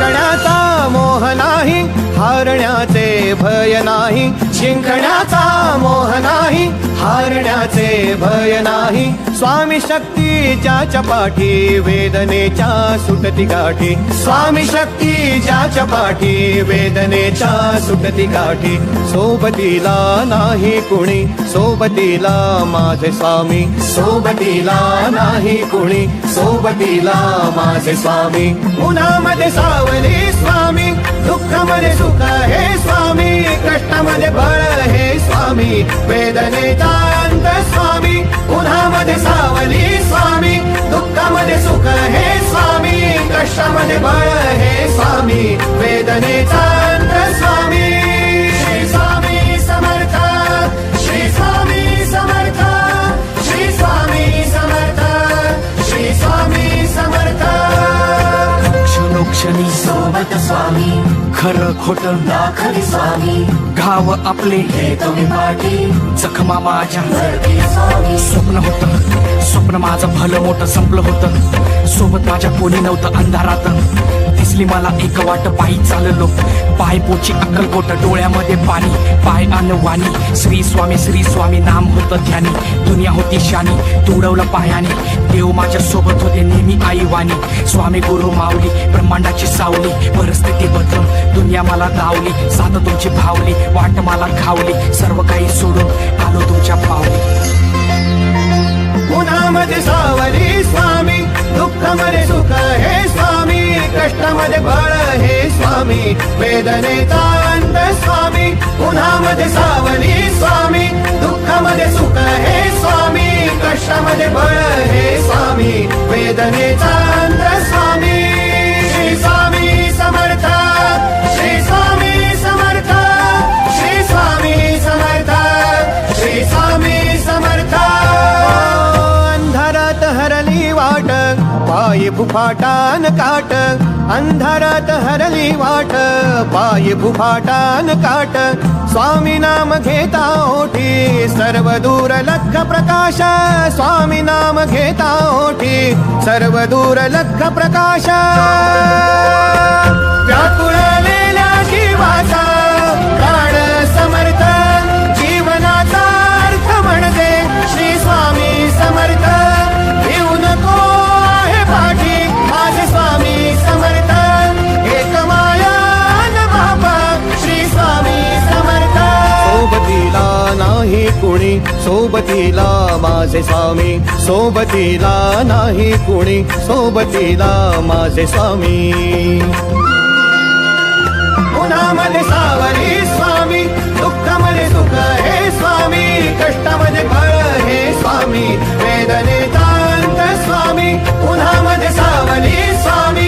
जिंकण्याचा मोह नाही, हारण्याचे भय नाही. जिंकण्याचा मोह नाही, हारण्याचे भय नाही. स्वामी शक्ती ज्याच्या पाठी, वेदनेच्या सुटती गाठी. स्वामी शक्ती ज्याच्या पाठी, वेदनेच्या सुटती गाठी. सोबतीला नाही कुणी, सोबतीला माझे स्वामी. सोबतीला नाही कुणी, सोबतीला माझे स्वामी. उन्हामध्ये सावली स्वामी, दुःखामध्ये सुख हे स्वामी. कष्टामध्ये बळ हे स्वामी, वेदनेचा अंत स्वामी. उन्हामध्ये सावली स्वामी, दुःखामध्ये सुख हे स्वामी. कष्टामध्ये बळ हे स्वामी, वेदनेचा अंत स्वामी. श्री स्वामी समर्थ, श्री स्वामी समर्थ, श्री स्वामी समर्थ, श्री स्वामी समर्थ. क्षणोक्षणी सोबत स्वामी, खरं खोट दाखवी स्वामी. गाव आपले हे तुम्ही पाठी, जखमा माझ्या धरती स्वामी. स्वप्न होतं, स्वप्न माझं भलं मोठं संपलं होतं. सोबत माझ्या कोणी नव्हतं अंधारात. दिसली मला एक वाट, पायी चाललो, पाय पोची अक्कलकोट. डोळ्यामध्ये पाणी, पाय वाणी. श्री स्वामी नाम होतं ध्यानी. दुनिया होती शानी, तुडवलं पायाने. देव माझ्या सोबत होते नेहमी आई वाणी. स्वामी गुरु माऊली, ब्रह्मांडाची सावली. परिस्थिती बदलून दुनिया मला धावली. साथ तुमची भावली, वाट मला खावली. सर्व काही सोडून आलो तुमच्या पावली. उन्हामध्ये सावली स्वामी, दुःखामध्ये सुख हे स्वामी. कष्टामध्ये बळ हे स्वामी, वेदनेचा अंत स्वामी. उन्हामध्ये सावली स्वामी, दुःखामध्ये सुख हे स्वामी. कष्टामध्ये बळ हे स्वामी, वेदनेचा अंत स्वामी. श्री स्वामी समर्थ, श्री स्वामी समर्थ, श्री स्वामी समर्थ, श्री स्वामी समर्थ. अंधारात हरली वाट, पायी फुफाटान काट. अंधारात हरली वाट, पायी फुफाटान काट. स्वामी नाम घेता ओठी, सर्व दूर लख प्रकाश. स्वामी नाम घेता ओठी, सर्व दूर लख प्रकाश. व्याकुळलेल्या जीवाचा प्राण समर्थ, जीवनाचा अर्थ म्हणजे श्री स्वामी समर्थ. घेऊ नको आहे पाठी, माझे स्वामी समर्थ. एक मायान बाबा श्री स्वामी समर्थ. सोबतीला नाही कुणी, सोबतीला माझे स्वामी. सोबतीला नाही कुणी, सोबतीला माझे स्वामी. उन्हामध्ये सावली स्वामी, दुःखामध्ये सुख हे स्वामी. कष्टामध्ये बळ हे स्वामी, वेदनेचा अंत स्वामी. उन्हामध्ये सावली स्वामी,